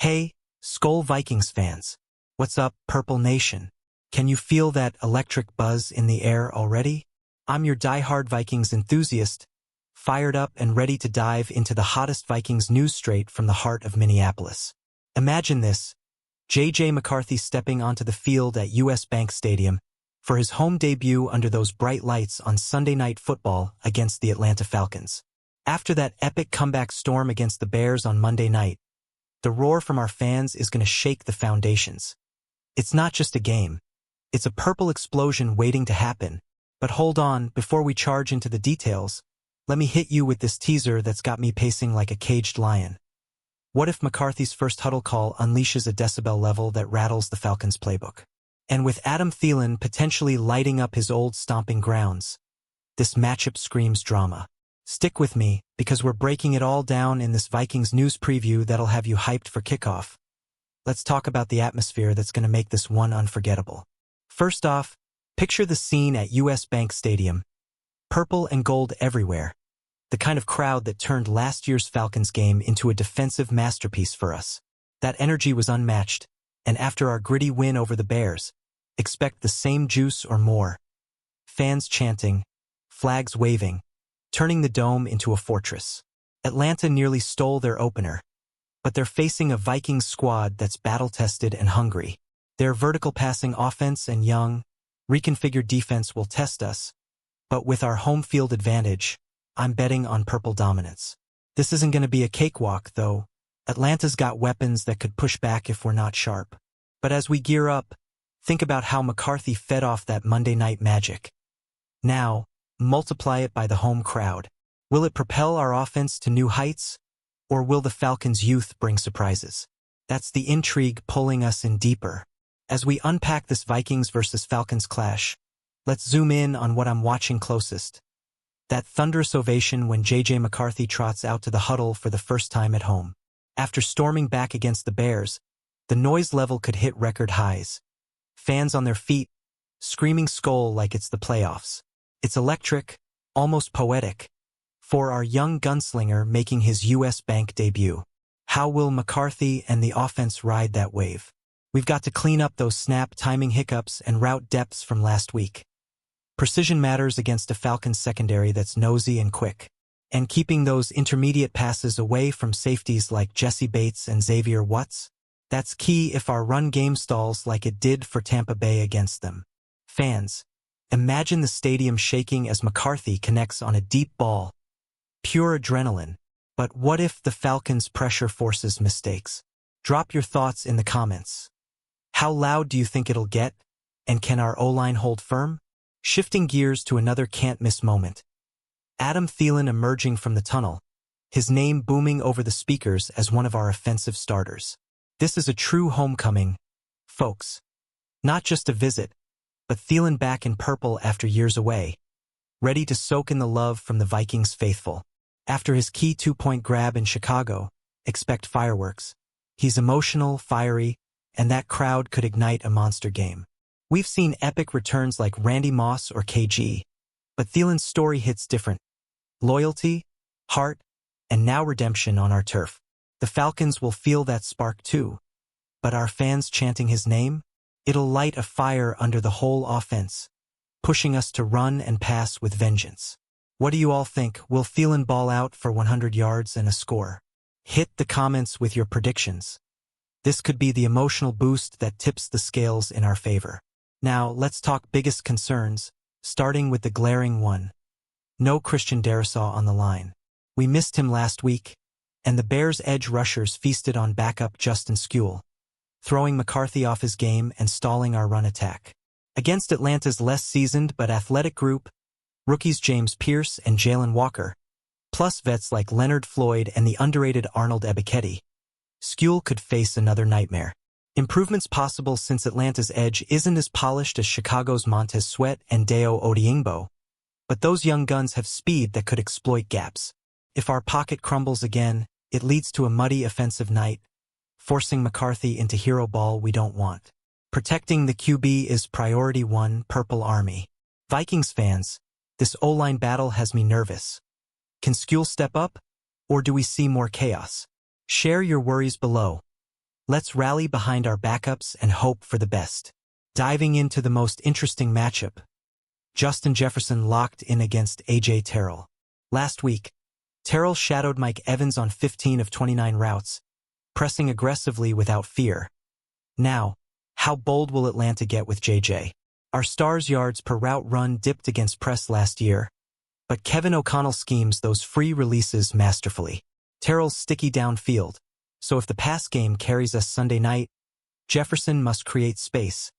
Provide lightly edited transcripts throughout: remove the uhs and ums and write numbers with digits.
Hey, SKOL Vikings fans. What's up, Purple Nation? Can you feel that electric buzz in the air already? I'm your diehard Vikings enthusiast, fired up and ready to dive into the hottest Vikings news straight from the heart of Minneapolis. Imagine this, J.J. McCarthy stepping onto the field at US Bank Stadium for his home debut under those bright lights on Sunday Night Football against the Atlanta Falcons. After that epic comeback storm against the Bears on Monday night, the roar from our fans is going to shake the foundations. It's not just a game. It's a purple explosion waiting to happen. But hold on, before we charge into the details, let me hit you with this teaser that's got me pacing like a caged lion. What if McCarthy's first huddle call unleashes a decibel level that rattles the Falcons' playbook? And with Adam Thielen potentially lighting up his old stomping grounds, this matchup screams drama. Stick with me, because we're breaking it all down in this Vikings news preview that'll have you hyped for kickoff. Let's talk about the atmosphere that's going to make this one unforgettable. First off, picture the scene at US Bank Stadium. Purple and gold everywhere. The kind of crowd that turned last year's Falcons game into a defensive masterpiece for us. That energy was unmatched, and after our gritty win over the Bears, expect the same juice or more. Fans chanting, flags waving, turning the dome into a fortress. Atlanta nearly stole their opener, but they're facing a Vikings squad that's battle-tested and hungry. Their vertical passing offense and young, reconfigured defense will test us, but with our home field advantage, I'm betting on purple dominance. This isn't going to be a cakewalk, though. Atlanta's got weapons that could push back if we're not sharp. But as we gear up, think about how McCarthy fed off that Monday night magic. Now, multiply it by the home crowd. Will it propel our offense to new heights, or will the Falcons' youth bring surprises? That's the intrigue pulling us in deeper. As we unpack this Vikings versus Falcons clash, let's zoom in on what I'm watching closest. That thunderous ovation when J.J. McCarthy trots out to the huddle for the first time at home. After storming back against the Bears, the noise level could hit record highs. Fans on their feet, screaming SKOL like it's the playoffs. It's electric, almost poetic, for our young gunslinger making his US Bank debut. How will McCarthy and the offense ride that wave? We've got to clean up those snap timing hiccups and route depths from last week. Precision matters against a Falcons secondary that's nosy and quick, and keeping those intermediate passes away from safeties like Jesse Bates and Xavier Woods, that's key if our run game stalls like it did for Tampa Bay against them. Fans, imagine the stadium shaking as McCarthy connects on a deep ball. Pure adrenaline. But what if the Falcons' pressure forces mistakes? Drop your thoughts in the comments. How loud do you think it'll get? And can our O-line hold firm? Shifting gears to another can't-miss moment. Adam Thielen emerging from the tunnel, his name booming over the speakers as one of our offensive starters. This is a true homecoming, folks. Not just a visit, but Thielen back in purple after years away, ready to soak in the love from the Vikings faithful. After his key two-point grab in Chicago, expect fireworks. He's emotional, fiery, and that crowd could ignite a monster game. We've seen epic returns like Randy Moss or KG, but Thielen's story hits different. Loyalty, heart, and now redemption on our turf. The Falcons will feel that spark too, but our fans chanting his name? It'll light a fire under the whole offense, pushing us to run and pass with vengeance. What do you all think? Will Thielen ball out for 100 yards and a score? Hit the comments with your predictions. This could be the emotional boost that tips the scales in our favor. Now, let's talk biggest concerns, starting with the glaring one. No Christian Darrisaw on the line. We missed him last week, and the Bears' edge rushers feasted on backup Justin SKOL, throwing McCarthy off his game and stalling our run attack. Against Atlanta's less seasoned but athletic group, rookies James Pierce and Jalen Walker, plus vets like Leonard Floyd and the underrated Arnold Ebiketie, SKOL could face another nightmare. Improvements possible since Atlanta's edge isn't as polished as Chicago's Montez Sweat and Dayo Odeyingbo, but those young guns have speed that could exploit gaps. If our pocket crumbles again, it leads to a muddy offensive night, forcing McCarthy into hero ball we don't want. Protecting the QB is priority one, Purple Army. Vikings fans, this O-line battle has me nervous. Can SKOL step up, or do we see more chaos? Share your worries below. Let's rally behind our backups and hope for the best. Diving into the most interesting matchup, Justin Jefferson locked in against A.J. Terrell. Last week, Terrell shadowed Mike Evans on 15 of 29 routes, pressing aggressively without fear. Now, how bold will Atlanta get with J.J.? Our stars' yards per route run dipped against press last year, but Kevin O'Connell schemes those free releases masterfully. Terrell's sticky downfield, so if the pass game carries us Sunday night, Jefferson must create space,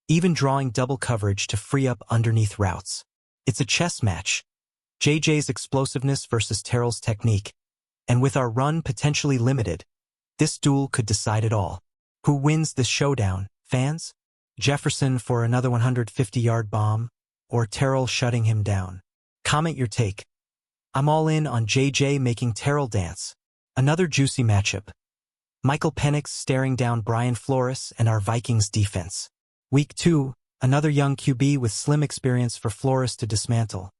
even drawing double coverage to free up underneath routes. It's a chess match. JJ's explosiveness versus Terrell's technique, and with our run potentially limited, this duel could decide it all. Who wins this showdown, fans? Jefferson for another 150-yard bomb, or Terrell shutting him down? Comment your take. I'm all in on JJ making Terrell dance. Another juicy matchup. Michael Penix staring down Brian Flores and our Vikings defense. Week 2, another young QB with slim experience for Flores to dismantle.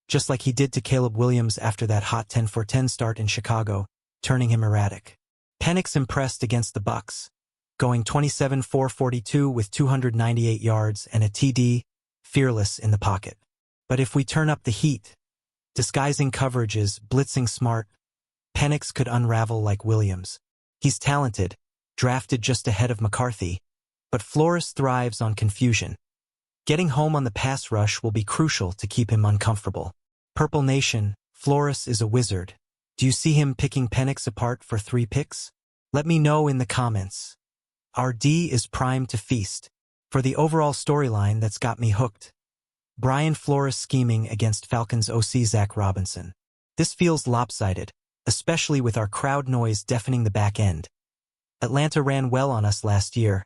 Just like he did to Caleb Williams after that hot 10-for-10 start in Chicago, turning him erratic. Penix impressed against the Bucs, going 27-for-42 with 298 yards and a TD, fearless in the pocket. But if we turn up the heat, disguising coverages, blitzing smart, Penix could unravel like Williams. He's talented, drafted just ahead of McCarthy, but Flores thrives on confusion. Getting home on the pass rush will be crucial to keep him uncomfortable. Purple Nation, Flores is a wizard. Do you see him picking Penix apart for 3 picks? Let me know in the comments. Our D is primed to feast. For the overall storyline that's got me hooked, Brian Flores scheming against Falcons OC Zach Robinson. This feels lopsided, especially with our crowd noise deafening the back end. Atlanta ran well on us last year,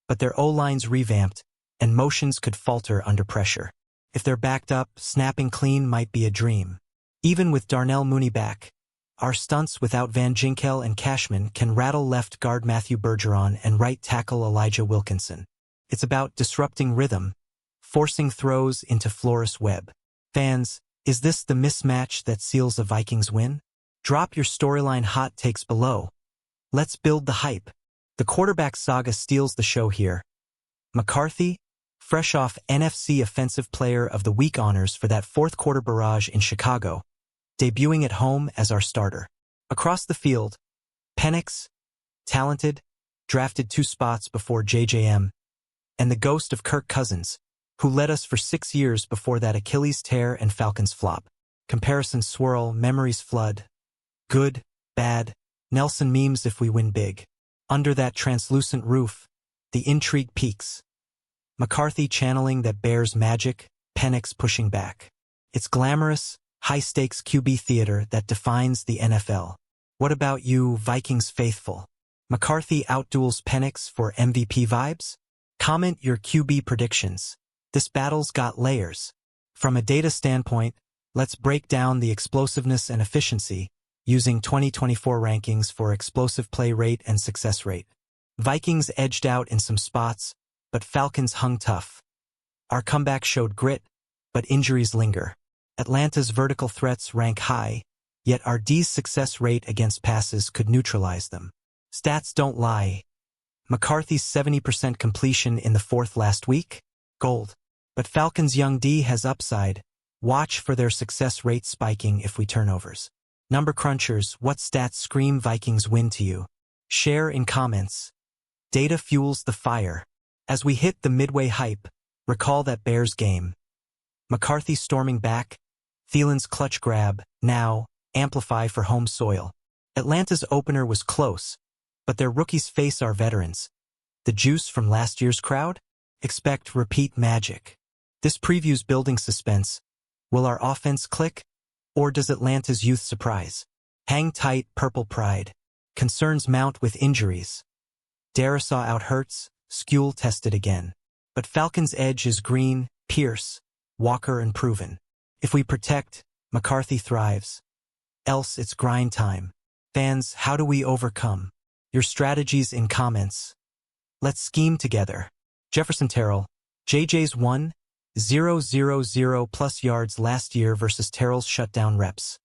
but their O-line's revamped, and motions could falter under pressure. If they're backed up, snapping clean might be a dream. Even with Darnell Mooney back, our stunts without Van Ginkel and Cashman can rattle left guard Matthew Bergeron and right tackle Elijah Wilkinson. It's about disrupting rhythm, forcing throws into Flores' web. Fans, is this the mismatch that seals a Vikings win? Drop your storyline hot takes below. Let's build the hype. The quarterback saga steals the show here. McCarthy, fresh off NFC Offensive Player of the Week honors for that fourth-quarter barrage in Chicago, debuting at home as our starter. Across the field, Penix, talented, drafted 2 spots before JJM, and the ghost of Kirk Cousins, who led us for 6 years before that Achilles tear and Falcons flop. Comparisons swirl, memories flood. Good, bad, Nelson memes if we win big. Under that translucent roof, the intrigue peaks. McCarthy channeling that Bears magic, Penix pushing back. It's glamorous, high-stakes QB theater that defines the NFL. What about you, Vikings faithful? McCarthy outduels Penix for MVP vibes? Comment your QB predictions. This battle's got layers. From a data standpoint, let's break down the explosiveness and efficiency, using 2024 rankings for explosive play rate and success rate. Vikings edged out in some spots, but Falcons hung tough. Our comeback showed grit, but injuries linger. Atlanta's vertical threats rank high, yet our D's success rate against passes could neutralize them. Stats don't lie. McCarthy's 70% completion in the 4th last week? Gold. But Falcons' young D has upside. Watch for their success rate spiking if we turnovers. Number crunchers, what stats scream Vikings win to you? Share in comments. Data fuels the fire. As we hit the midway hype, recall that Bears game. McCarthy storming back, Thielen's clutch grab, now, amplify for home soil. Atlanta's opener was close, but their rookies face our veterans. The juice from last year's crowd? Expect repeat magic. This preview's building suspense. Will our offense click? Or does Atlanta's youth surprise? Hang tight, Purple Pride. Concerns mount with injuries. Darisaw out hurts, SKOL tested again. But Falcons' edge is green, Pierce, Walker and proven. If we protect, McCarthy thrives. Else it's grind time. Fans, how do we overcome? Your strategies in comments. Let's scheme together. Jefferson Terrell, JJ's 1,000 plus yards last year versus Terrell's shutdown reps.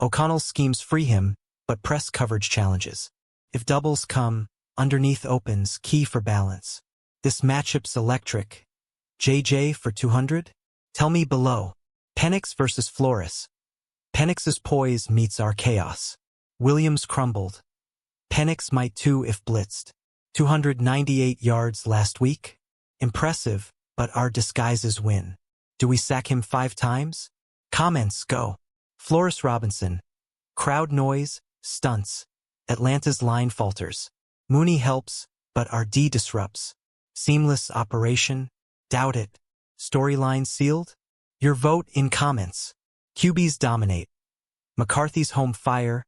O'Connell's schemes free him, but press coverage challenges. If doubles come, Underneath opens, key for balance. This matchup's electric. JJ for 200? Tell me below. Penix versus Flores. Penix's poise meets our chaos. Williams crumbled. Penix might too if blitzed. 298 yards last week? Impressive, but our disguises win. Do we sack him 5 times? Comments go. Flores Robinson. Crowd noise, stunts. Atlanta's line falters. Mooney helps, but our D disrupts. Seamless operation? Doubt it. Storyline sealed? Your vote in comments. QBs dominate. McCarthy's home fire.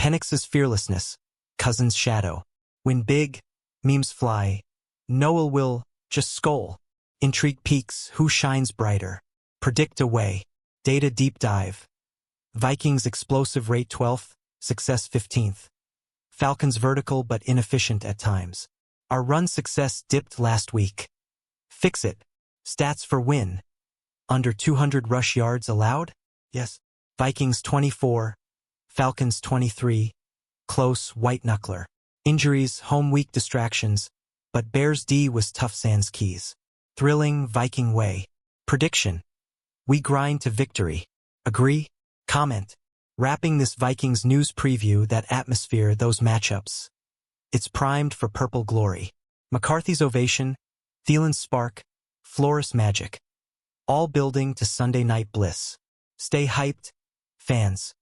Penix's fearlessness. Cousins' shadow. Win big. Memes fly. Noel will, just SKOL. Intrigue peaks, who shines brighter? Predict away. Data deep dive. Vikings explosive rate 12th, success 15th. Falcons vertical but inefficient at times. Our run success dipped last week. Fix it. Stats for win. Under 200 rush yards allowed? Yes. Vikings 24. Falcons 23. Close, white knuckler. Injuries, home week distractions. But Bears D was tough sans keys. Thrilling, Viking way. Prediction. We grind to victory. Agree? Comment. Wrapping this Vikings news preview, that atmosphere, those matchups. It's primed for purple glory. McCarthy's ovation, Thielen's spark, Flores magic. All building to Sunday night bliss. Stay hyped, fans.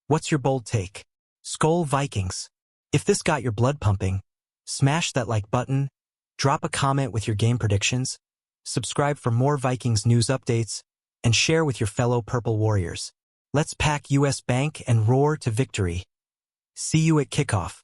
What's your bold take? SKOL Vikings. If this got your blood pumping, smash that like button, drop a comment with your game predictions, subscribe for more Vikings news updates, and share with your fellow Purple Warriors. Let's pack US Bank and roar to victory. See you at kickoff.